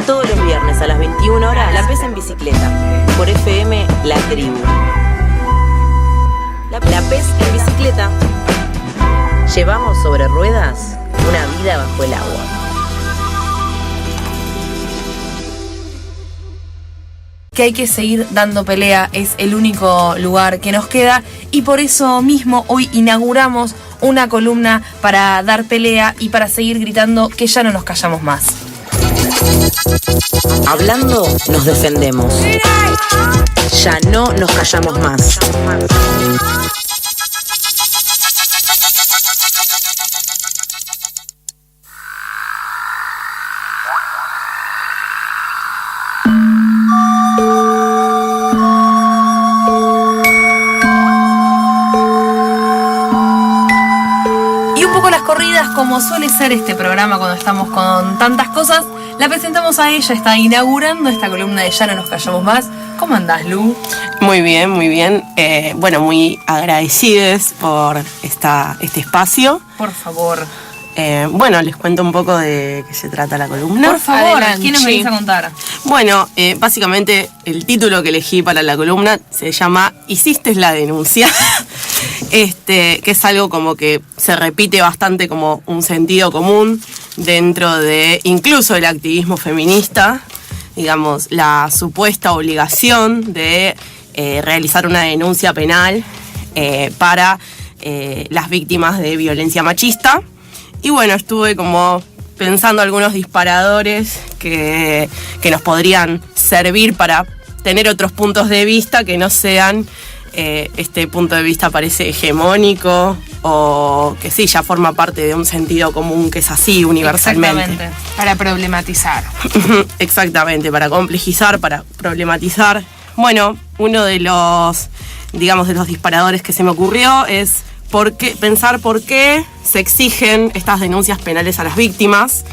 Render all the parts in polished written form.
Todos los viernes a las 21 horas, La Pez en Bicicleta. Por FM La Tribu. La Pez en Bicicleta. Llevamos sobre ruedas una vida bajo el agua. Que hay que seguir dando pelea, es el único lugar que nos queda y por eso mismo hoy inauguramos una columna para dar pelea y para seguir gritando que ya no nos callamos más. Hablando nos defendemos. Ya no nos callamos más. Como suele ser este programa cuando estamos con tantas cosas, la presentamos a ella, está inaugurando esta columna de Ya no nos callamos más. ¿Cómo andás, Lu? Muy bien, muy bien. Muy agradecidos por este espacio. Por favor. Les cuento un poco de qué se trata la columna. Por favor, ¿qué nos venís a contar? Bueno, básicamente el título que elegí para la columna se llama ¿Hiciste la denuncia? Que es algo como que se repite bastante como un sentido común dentro de incluso el activismo feminista, digamos, la supuesta obligación de realizar una denuncia penal para las víctimas de violencia machista. Y bueno, estuve como pensando algunos disparadores que nos podrían servir para tener otros puntos de vista que no sean este punto de vista parece hegemónico o que sí, ya forma parte de un sentido común que es así universalmente. Exactamente, para problematizar. Exactamente, para complejizar, para problematizar. Bueno, uno de los disparadores que se me ocurrió es pensar por qué se exigen estas denuncias penales a las víctimas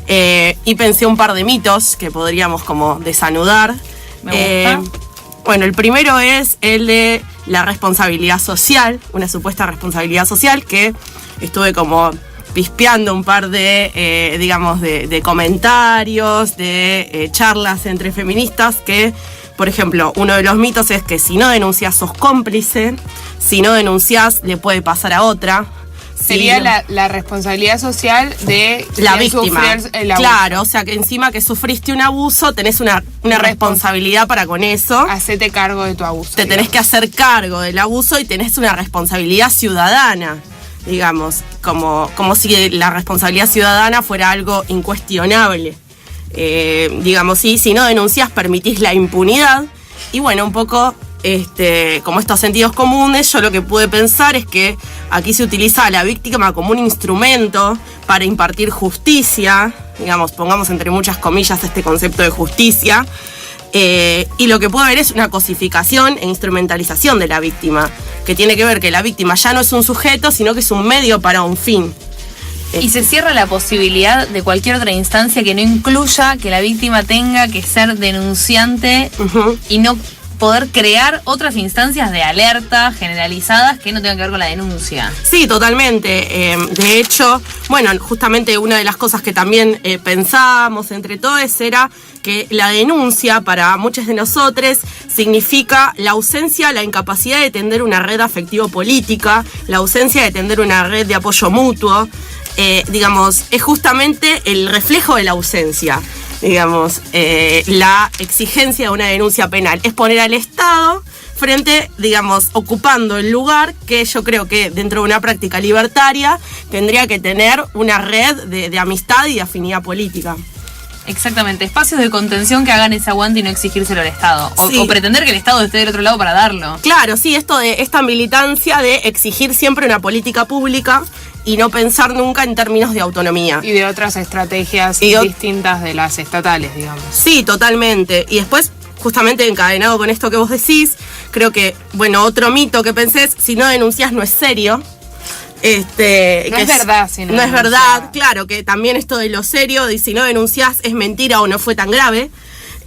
y pensé un par de mitos que podríamos como desanudar. Me gusta. El primero es el de la responsabilidad social, una supuesta responsabilidad social que estuve como pispeando un par de comentarios, de charlas entre feministas que, por ejemplo, uno de los mitos es que si no denuncias sos cómplice, si no denuncias le puede pasar a otra. Sería la responsabilidad social de la víctima. El abuso. Claro, o sea que encima que sufriste un abuso tenés una responsabilidad para con eso. Hacete cargo de tu abuso. Te tenés que hacer cargo del abuso y tenés una responsabilidad ciudadana, digamos, como si la responsabilidad ciudadana fuera algo incuestionable. Si no denuncias permitís la impunidad. Y bueno, un poco como estos sentidos comunes, yo lo que pude pensar es que aquí se utiliza a la víctima como un instrumento para impartir justicia, digamos, pongamos entre muchas comillas este concepto de justicia, y lo que puedo ver es una cosificación e instrumentalización de la víctima, que tiene que ver que la víctima ya no es un sujeto, sino que es un medio para un fin. Y se cierra la posibilidad de cualquier otra instancia que no incluya que la víctima tenga que ser denunciante y no poder crear otras instancias de alerta generalizadas que no tengan que ver con la denuncia. Sí, totalmente. De hecho, justamente una de las cosas que también pensábamos entre todos era que la denuncia para muchos de nosotros significa la ausencia, la incapacidad de tender una red afectivo-política, la ausencia de tender una red de apoyo mutuo. Es justamente el reflejo de la ausencia. La exigencia de una denuncia penal es poner al Estado frente, ocupando el lugar que yo creo que dentro de una práctica libertaria tendría que tener una red de amistad y de afinidad política. Exactamente, espacios de contención que hagan ese aguante y no exigírselo al Estado. O pretender que el Estado esté del otro lado para darlo. Claro, sí, esta militancia de exigir siempre una política pública y no pensar nunca en términos de autonomía. Y de otras estrategias distintas de las estatales, digamos. Sí, totalmente. Y después, justamente encadenado con esto que vos decís, creo que, otro mito que pensé es, si no denuncias no es serio. No es verdad, si no es verdad, claro, que también esto de lo serio, de si no denuncias es mentira o no fue tan grave.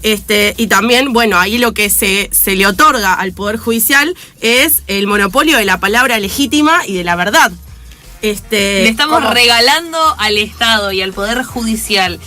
Y también, ahí lo que se le otorga al Poder Judicial es el monopolio de la palabra legítima y de la verdad. Le estamos regalando al Estado y al Poder Judicial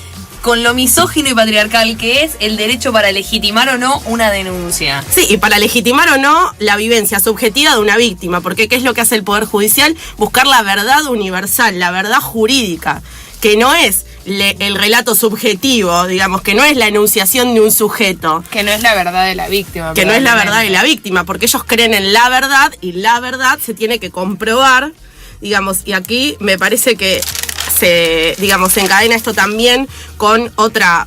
con lo misógino y patriarcal que es el derecho para legitimar o no una denuncia. Sí, y para legitimar o no la vivencia subjetiva de una víctima, porque ¿qué es lo que hace el Poder Judicial? Buscar la verdad universal, la verdad jurídica, que no es el relato subjetivo, digamos, que no es la enunciación de un sujeto. Que no es la verdad de la víctima. Que no es la verdad de la víctima, porque ellos creen en la verdad y la verdad se tiene que comprobar, digamos, y aquí me parece que se encadena esto también con otra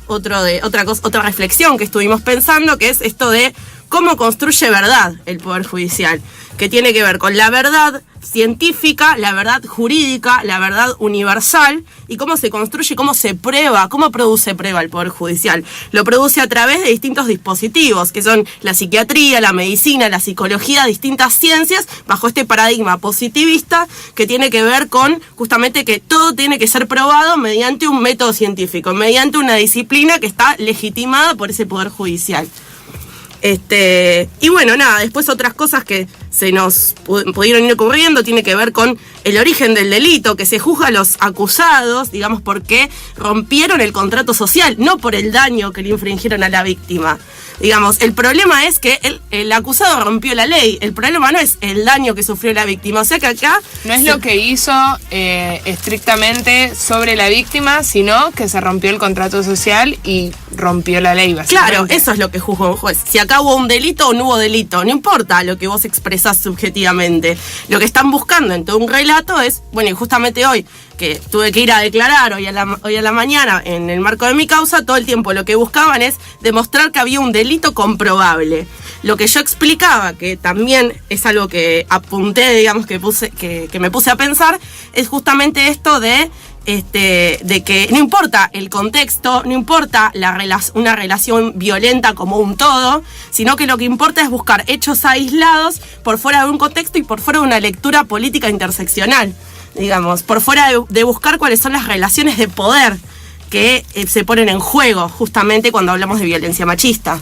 reflexión que estuvimos pensando, que es esto de cómo construye verdad el Poder Judicial, que tiene que ver con la verdad científica, la verdad jurídica, la verdad universal, y cómo se construye, cómo se prueba, cómo produce prueba el Poder Judicial. Lo produce a través de distintos dispositivos, que son la psiquiatría, la medicina, la psicología, distintas ciencias, bajo este paradigma positivista que tiene que ver con justamente que todo tiene que ser probado mediante un método científico, mediante una disciplina que está legitimada por ese Poder Judicial. Y bueno, nada, después otras cosas que se nos pudieron ir ocurriendo tiene que ver con el origen del delito, que se juzga a los acusados, digamos, porque rompieron el contrato social, no por el daño que le infringieron a la víctima. Digamos, el problema es que el acusado rompió la ley, el problema no es el daño que sufrió la víctima, o sea que acá... No es lo que hizo estrictamente sobre la víctima, sino que se rompió el contrato social y rompió la ley, básicamente. Claro, eso es lo que juzga un juez. Si acá hubo un delito o no hubo delito, no importa lo que vos expresás subjetivamente. Lo que están buscando en todo un relato es, bueno, y justamente hoy, que tuve que ir a declarar hoy a la mañana en el marco de mi causa, todo el tiempo lo que buscaban es demostrar que había un delito comprobable. Lo que yo explicaba, que también es algo que apunté, digamos, que me puse a pensar, es justamente esto de que no importa el contexto, no importa una relación violenta como un todo, sino que lo que importa es buscar hechos aislados por fuera de un contexto y por fuera de una lectura política interseccional, digamos, por fuera de buscar cuáles son las relaciones de poder que se ponen en juego justamente cuando hablamos de violencia machista.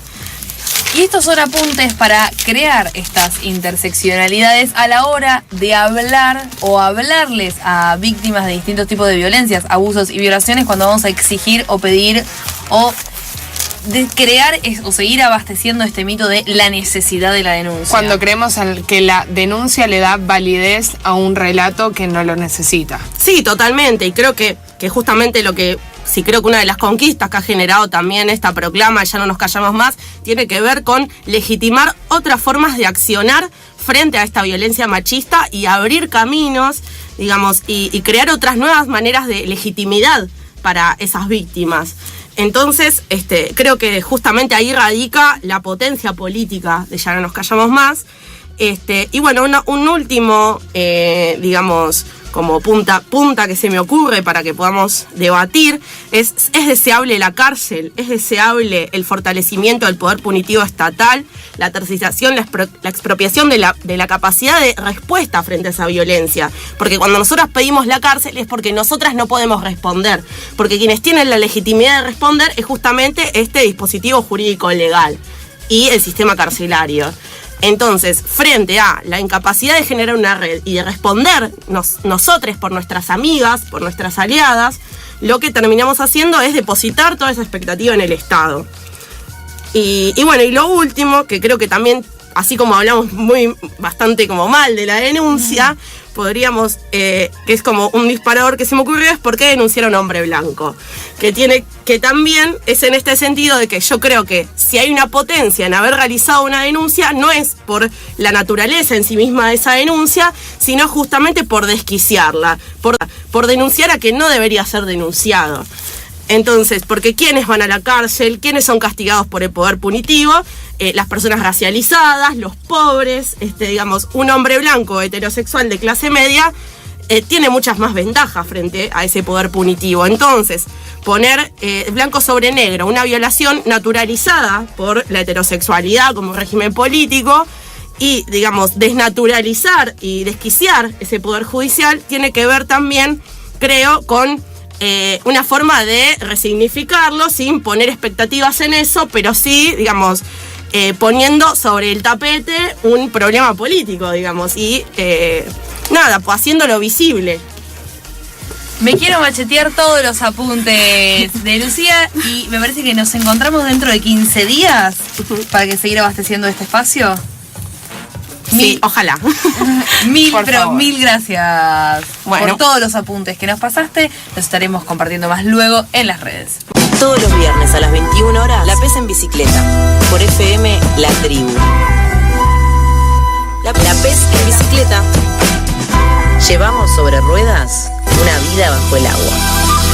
Y estos son apuntes para crear estas interseccionalidades a la hora de hablar o hablarles a víctimas de distintos tipos de violencias, abusos y violaciones cuando vamos a exigir o pedir o de crear o seguir abasteciendo este mito de la necesidad de la denuncia. Cuando creemos que la denuncia le da validez a un relato que no lo necesita. Sí, totalmente, y creo que justamente creo que una de las conquistas que ha generado también esta proclama, ya no nos callamos más, tiene que ver con legitimar otras formas de accionar frente a esta violencia machista y abrir caminos, digamos, y crear otras nuevas maneras de legitimidad para esas víctimas. Entonces, creo que justamente ahí radica la potencia política de Ya no nos callamos más. Y bueno, un último, digamos, como punta que se me ocurre para que podamos debatir, es deseable la cárcel, es deseable el fortalecimiento del poder punitivo estatal, la tercerización, la expropiación de la capacidad de respuesta frente a esa violencia. Porque cuando nosotras pedimos la cárcel es porque nosotras no podemos responder, porque quienes tienen la legitimidad de responder es justamente este dispositivo jurídico legal y el sistema carcelario. Entonces, frente a la incapacidad de generar una red y de responder nosotros por nuestras amigas, por nuestras aliadas, lo que terminamos haciendo es depositar toda esa expectativa en el Estado. Y bueno, y lo último, que creo que también, así como hablamos bastante como mal de la denuncia, podríamos, que es como un disparador que se me ocurrió, es por qué denunciar a un hombre blanco. Que también es en este sentido de que yo creo que si hay una potencia en haber realizado una denuncia, no es por la naturaleza en sí misma de esa denuncia, sino justamente por desquiciarla, por denunciar a quien no debería ser denunciado. Entonces, porque ¿quiénes van a la cárcel? ¿Quiénes son castigados por el poder punitivo? Las personas racializadas, los pobres, digamos, un hombre blanco heterosexual de clase media tiene muchas más ventajas frente a ese poder punitivo. Entonces, poner blanco sobre negro una violación naturalizada por la heterosexualidad como régimen político y, digamos, desnaturalizar y desquiciar ese poder judicial tiene que ver también, creo, con una forma de resignificarlo sin poner expectativas en eso, pero sí, digamos, poniendo sobre el tapete un problema político, digamos, y nada, pues haciéndolo visible. Me quiero machetear todos los apuntes de Lucía y me parece que nos encontramos dentro de 15 días para que seguir abasteciendo este espacio. Sí, ojalá. Mil gracias por todos los apuntes que nos pasaste. Los estaremos compartiendo más luego en las redes. Todos los viernes a las 21 horas, La Pez en Bicicleta. Por FM La Tribu. La Pez en Bicicleta. Llevamos sobre ruedas una vida bajo el agua.